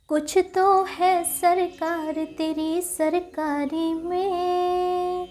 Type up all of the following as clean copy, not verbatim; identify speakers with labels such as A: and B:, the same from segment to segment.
A: कुछ तो है सरकार तेरी सरकारी में,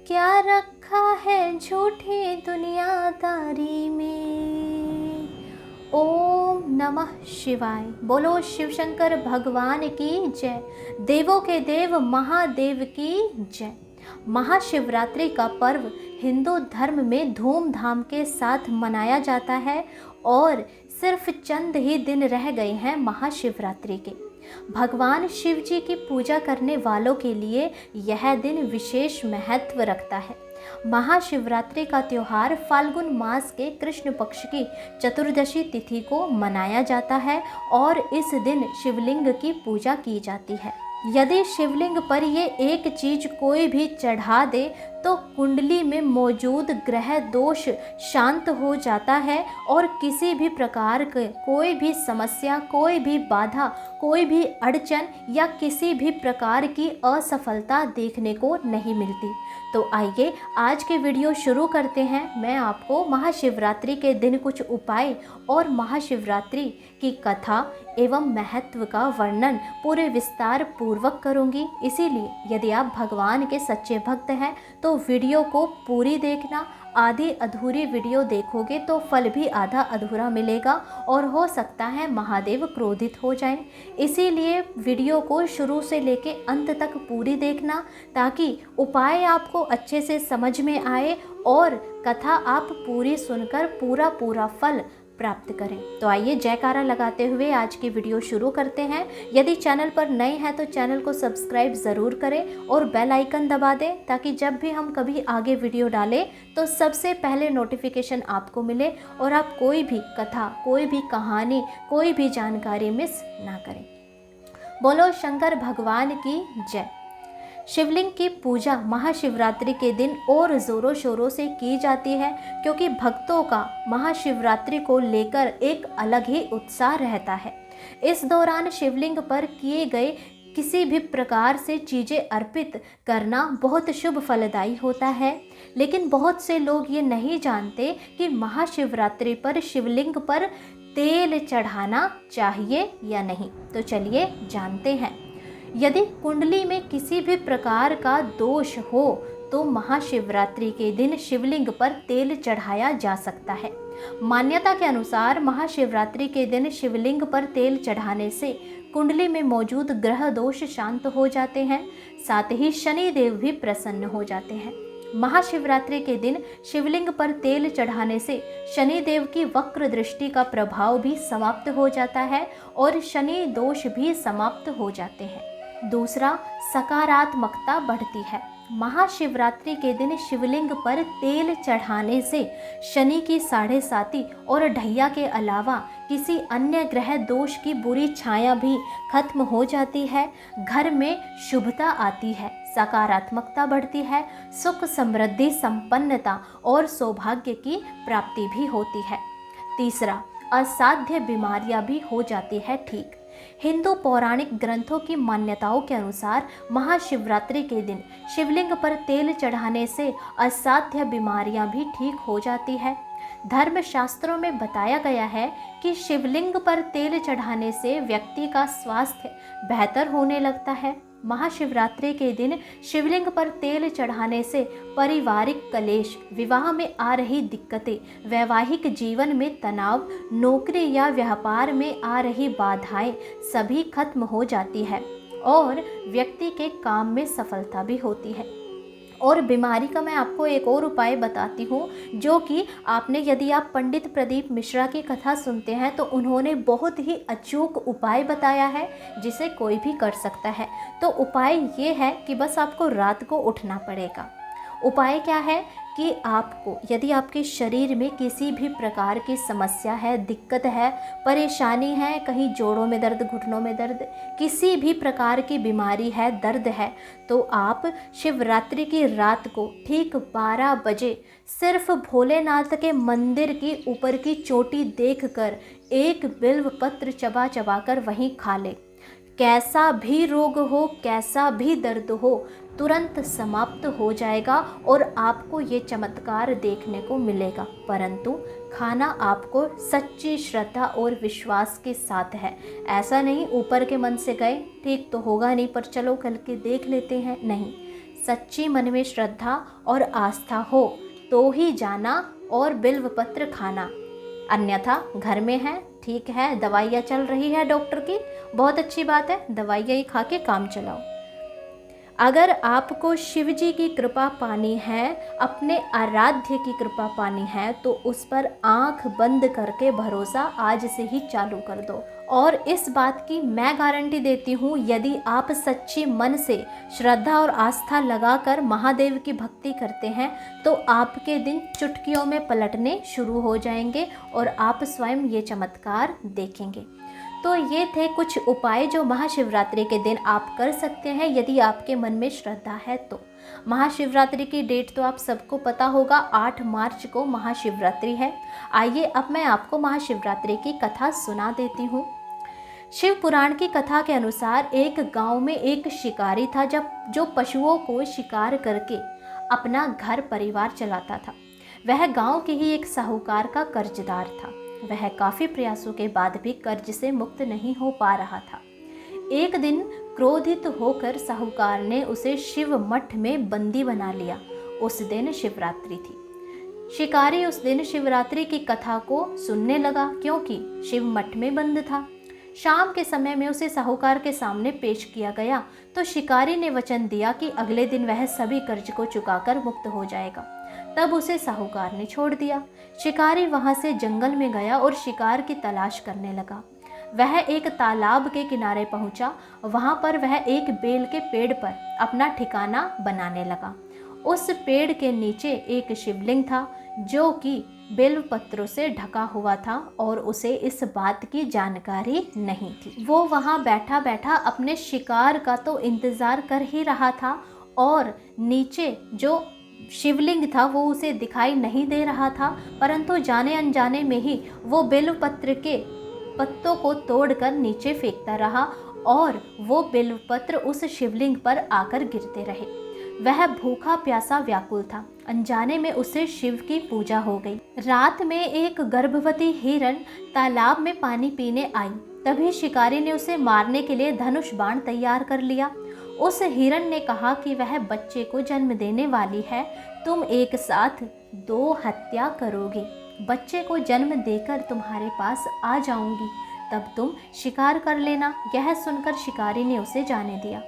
A: क्या रखा है झूठी दुनियादारी में। ओम नमः शिवाय। बोलो शिव शंकर भगवान की जय। देवों के देव महादेव की जय। महाशिवरात्रि का पर्व हिंदू धर्म में धूमधाम के साथ मनाया जाता है और सिर्फ चंद ही दिन रह गए हैं महाशिवरात्रि के। भगवान शिव जी की पूजा करने वालों के लिए यह दिन विशेष महत्व रखता है। महाशिवरात्रि का त्यौहार फाल्गुन मास के कृष्ण पक्ष की चतुर्दशी तिथि को मनाया जाता है और इस दिन शिवलिंग की पूजा की जाती है। यदि शिवलिंग पर ये एक चीज कोई भी चढ़ा दे तो कुंडली में मौजूद ग्रह दोष शांत हो जाता है और किसी भी प्रकार के कोई भी समस्या, कोई भी बाधा, कोई भी अड़चन या किसी भी प्रकार की असफलता देखने को नहीं मिलती। तो आइए आज के वीडियो शुरू करते हैं। मैं आपको महाशिवरात्रि के दिन कुछ उपाय और महाशिवरात्रि की कथा एवं महत्व का वर्णन पूरे विस्तार पूर्वक करूंगी। इसीलिए यदि आप भगवान के सच्चे भक्त हैं तो वीडियो को पूरी देखना। आधी अधूरी वीडियो देखोगे तो फल भी आधा अधूरा मिलेगा और हो सकता है महादेव क्रोधित हो जाएं। इसीलिए वीडियो को शुरू से लेके अंत तक पूरी देखना ताकि उपाय आपको अच्छे से समझ में आए और कथा आप पूरी सुनकर पूरा फल प्राप्त करें। तो आइए जयकारा लगाते हुए आज की वीडियो शुरू करते हैं। यदि चैनल पर नए हैं तो चैनल को सब्सक्राइब ज़रूर करें और बेल आइकन दबा दें ताकि जब भी हम कभी आगे वीडियो डालें तो सबसे पहले नोटिफिकेशन आपको मिले और आप कोई भी कथा, कोई भी कहानी, कोई भी जानकारी मिस ना करें। बोलो शंकर भगवान की जय। शिवलिंग की पूजा महाशिवरात्रि के दिन और ज़ोरों शोरों से की जाती है क्योंकि भक्तों का महाशिवरात्रि को लेकर एक अलग ही उत्साह रहता है। इस दौरान शिवलिंग पर किए गए किसी भी प्रकार से चीज़ें अर्पित करना बहुत शुभ फलदायी होता है। लेकिन बहुत से लोग ये नहीं जानते कि महाशिवरात्रि पर शिवलिंग पर तेल चढ़ाना चाहिए या नहीं। तो चलिए जानते हैं। यदि कुंडली में किसी भी प्रकार का दोष हो तो महाशिवरात्रि के दिन शिवलिंग पर तेल चढ़ाया जा सकता है। मान्यता के अनुसार महाशिवरात्रि के दिन शिवलिंग पर तेल चढ़ाने से कुंडली में मौजूद ग्रह दोष शांत हो जाते हैं, साथ ही शनि देव भी प्रसन्न हो जाते हैं। महाशिवरात्रि के दिन शिवलिंग पर तेल चढ़ाने से शनि देव की वक्र दृष्टि का प्रभाव भी समाप्त हो जाता है और शनि दोष भी समाप्त हो जाते हैं। दूसरा, सकारात्मकता बढ़ती है। महाशिवरात्रि के दिन शिवलिंग पर तेल चढ़ाने से शनि की साढ़े साती और ढैया के अलावा किसी अन्य ग्रह दोष की बुरी छाया भी खत्म हो जाती है। घर में शुभता आती है, सकारात्मकता बढ़ती है, सुख समृद्धि संपन्नता और सौभाग्य की प्राप्ति भी होती है। तीसरा, असाध्य बीमारियां भी हो जाती है ठीक। हिंदू पौराणिक ग्रंथों की मान्यताओं के अनुसार महाशिवरात्रि के दिन शिवलिंग पर तेल चढ़ाने से असाध्य बीमारियां भी ठीक हो जाती है। धर्मशास्त्रों में बताया गया है कि शिवलिंग पर तेल चढ़ाने से व्यक्ति का स्वास्थ्य बेहतर होने लगता है। महाशिवरात्रि के दिन शिवलिंग पर तेल चढ़ाने से पारिवारिक कलेश, विवाह में आ रही दिक्कतें, वैवाहिक जीवन में तनाव, नौकरी या व्यापार में आ रही बाधाएं सभी खत्म हो जाती है और व्यक्ति के काम में सफलता भी होती है। और बीमारी का मैं आपको एक और उपाय बताती हूँ जो कि आपने, यदि आप पंडित प्रदीप मिश्रा की कथा सुनते हैं तो उन्होंने बहुत ही अचूक उपाय बताया है जिसे कोई भी कर सकता है। तो उपाय ये है कि बस आपको रात को उठना पड़ेगा। उपाय क्या है कि आपको, यदि आपके शरीर में किसी भी प्रकार की समस्या है, दिक्कत है, परेशानी है, कहीं जोड़ों में दर्द, घुटनों में दर्द, किसी भी प्रकार की बीमारी है, दर्द है, तो आप शिवरात्रि की रात को ठीक 12 बजे सिर्फ भोलेनाथ के मंदिर की ऊपर की चोटी देखकर एक बिल्व पत्र चबा चबा कर वहीं खा ले। कैसा भी रोग हो, कैसा भी दर्द हो, तुरंत समाप्त हो जाएगा और आपको ये चमत्कार देखने को मिलेगा। परंतु खाना आपको सच्ची श्रद्धा और विश्वास के साथ है। ऐसा नहीं ऊपर के मन से गए, ठीक तो होगा नहीं पर चलो कल के देख लेते हैं, नहीं, सच्ची मन में श्रद्धा और आस्था हो तो ही जाना और बिल्व पत्र खाना, अन्यथा घर में है, ठीक है, दवाइयाँ चल रही है डॉक्टर की, बहुत अच्छी बात है, दवाइयाँ ही खा के काम चलाओ। अगर आपको शिव जी की कृपा पानी है, अपने आराध्य की कृपा पानी है, तो उस पर आंख बंद करके भरोसा आज से ही चालू कर दो। और इस बात की मैं गारंटी देती हूँ, यदि आप सच्ची मन से श्रद्धा और आस्था लगाकर महादेव की भक्ति करते हैं तो आपके दिन चुटकियों में पलटने शुरू हो जाएंगे और आप स्वयं ये चमत्कार देखेंगे। तो ये थे कुछ उपाय जो महाशिवरात्रि के दिन आप कर सकते हैं यदि आपके मन में श्रद्धा है तो। महाशिवरात्रि की डेट तो आप सबको पता होगा, 8 मार्च को महाशिवरात्रि है। आइए अब मैं आपको महाशिवरात्रि की कथा सुना देती हूँ। शिव पुराण की कथा के अनुसार एक गांव में एक शिकारी था जो पशुओं को शिकार करके अपना घर परिवार चलाता था। वह गांव के ही एक साहूकार का कर्जदार था। वह काफ़ी प्रयासों के बाद भी कर्ज से मुक्त नहीं हो पा रहा था। एक दिन क्रोधित होकर साहूकार ने उसे शिव मठ में बंदी बना लिया। उस दिन शिवरात्रि थी। शिकारी उस दिन शिवरात्रि की कथा को सुनने लगा क्योंकि शिव मठ में बंद था। शाम के समय में उसे साहूकार के सामने पेश किया गया तो शिकारी ने वचन दिया कि अगले दिन वह सभी कर्ज को चुकाकर मुक्त हो जाएगा। तब उसे साहूकार ने छोड़ दिया। शिकारी वहां से जंगल में गया और शिकार की तलाश करने लगा। वह एक तालाब के किनारे पहुंचा। वहां पर वह एक बेल के पेड़ पर अपना ठिकाना बनाने लगा। उस पेड़ के नीचे एक शिवलिंग था जो कि बिल्व पत्रों से ढका हुआ था और उसे इस बात की जानकारी नहीं थी। वो वहां बैठा बैठा अपने शिकार का तो इंतजार कर ही रहा था और नीचे जो शिवलिंग था वो उसे दिखाई नहीं दे रहा था, परंतु जाने अनजाने में ही वो बिल्व पत्र के पत्तों को तोड़कर नीचे फेंकता रहा और वो बिल्व पत्र उस शिवलिंग पर आकर गिरते रहे। वह भूखा प्यासा व्याकुल था। अनजाने में उसे शिव की पूजा हो गई। रात में एक गर्भवती हिरण तालाब में पानी पीने आई। तभी शिकारी ने उसे मारने के लिए धनुष बाण तैयार कर लिया। उस हिरण ने कहा कि वह बच्चे को जन्म देने वाली है, तुम एक साथ 2 हत्या करोगे। बच्चे को जन्म देकर तुम्हारे पास आ जाऊंगी, तब तुम शिकार कर लेना। यह सुनकर शिकारी ने उसे जाने दिया।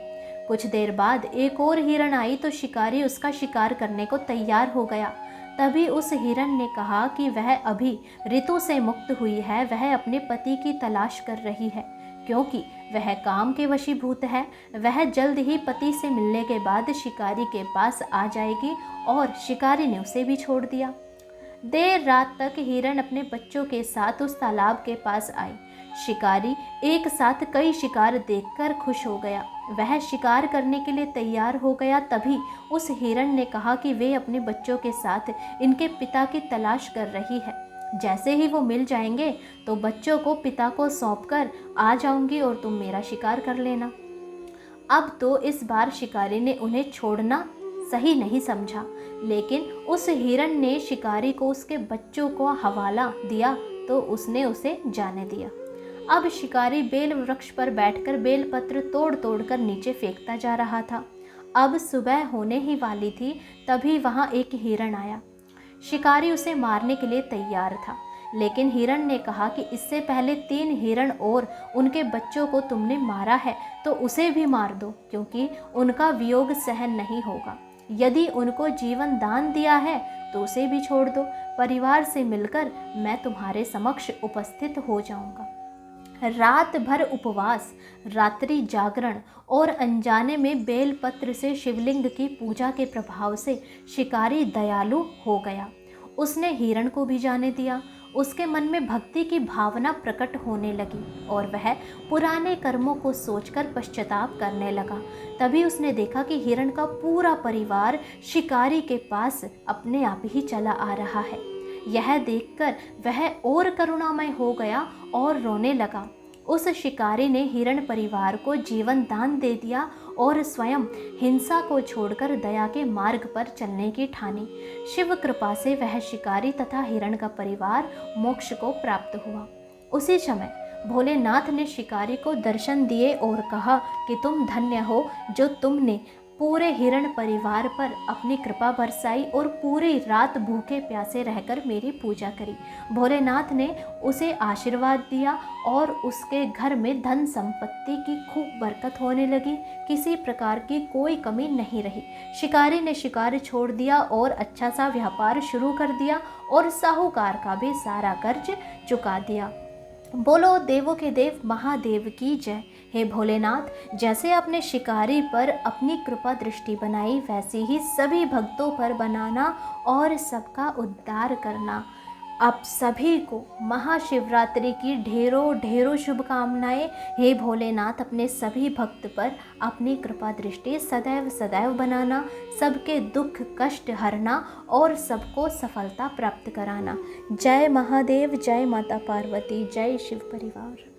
A: कुछ देर बाद एक और हिरण आई तो शिकारी उसका शिकार करने को तैयार हो गया। तभी उस हिरण ने कहा कि वह अभी ऋतु से मुक्त हुई है, वह अपने पति की तलाश कर रही है क्योंकि वह काम के वशीभूत है। वह जल्द ही पति से मिलने के बाद शिकारी के पास आ जाएगी और शिकारी ने उसे भी छोड़ दिया। देर रात तक हिरण अपने बच्चों के साथ उस तालाब के पास आई। शिकारी एक साथ कई शिकार देखकर खुश हो गया। वह शिकार करने के लिए तैयार हो गया। तभी उस हिरण ने कहा कि वे अपने बच्चों के साथ इनके पिता की तलाश कर रही है। जैसे ही वो मिल जाएंगे तो बच्चों को पिता को सौंपकर आ जाऊंगी और तुम मेरा शिकार कर लेना। अब तो इस बार शिकारी ने उन्हें छोड़ना सही नहीं समझा, लेकिन उस हिरण ने शिकारी को उसके बच्चों को हवाला दिया तो उसने उसे जाने दिया। अब शिकारी बेल वृक्ष पर बैठकर बेलपत्र तोड़ तोड़ कर नीचे फेंकता जा रहा था। अब सुबह होने ही वाली थी, तभी वहां एक हिरण आया। शिकारी उसे मारने के लिए तैयार था, लेकिन हिरण ने कहा कि इससे पहले 3 हिरण और उनके बच्चों को तुमने मारा है तो उसे भी मार दो, क्योंकि उनका वियोग सहन नहीं होगा। यदि उनको जीवन दान दिया है तो उसे भी छोड़ दो। परिवार से मिलकर मैं तुम्हारे समक्ष उपस्थित हो जाऊंगा। रात भर उपवास, रात्रि जागरण और अनजाने में बेलपत्र से शिवलिंग की पूजा के प्रभाव से शिकारी दयालु हो गया। उसने हिरण को भी जाने दिया। उसके मन में भक्ति की भावना प्रकट होने लगी और वह पुराने कर्मों को सोचकर पश्चाताप करने लगा। तभी उसने देखा कि हिरण का पूरा परिवार शिकारी के पास अपने आप ही चला आ रहा है। यह देखकर वह और करुणामय हो गया और रोने लगा। उस शिकारी ने हिरण परिवार को जीवन दान दे दिया और स्वयं हिंसा को छोड़कर दया के मार्ग पर चलने की ठानी। शिव कृपा से वह शिकारी तथा हिरण का परिवार मोक्ष को प्राप्त हुआ। उसी समय भोलेनाथ ने शिकारी को दर्शन दिए और कहा कि तुम धन्य हो जो तुमने पूरे हिरण परिवार पर अपनी कृपा बरसाई और पूरी रात भूखे प्यासे रहकर मेरी पूजा करी। भोलेनाथ ने उसे आशीर्वाद दिया और उसके घर में धन संपत्ति की खूब बरकत होने लगी। किसी प्रकार की कोई कमी नहीं रही। शिकारी ने शिकार छोड़ दिया और अच्छा सा व्यापार शुरू कर दिया और साहूकार का भी सारा कर्ज चुका दिया। बोलो देवों के देव महादेव की जय। हे भोलेनाथ, जैसे अपने शिकारी पर अपनी कृपा दृष्टि बनाई वैसे ही सभी भक्तों पर बनाना और सबका उद्धार करना। आप सभी को महाशिवरात्रि की ढेरों ढेरों शुभकामनाएं। हे भोलेनाथ, अपने सभी भक्त पर अपनी कृपा दृष्टि सदैव सदैव बनाना, सबके दुख कष्ट हरना और सबको सफलता प्राप्त कराना। जय महादेव, जय माता पार्वती, जय शिव परिवार।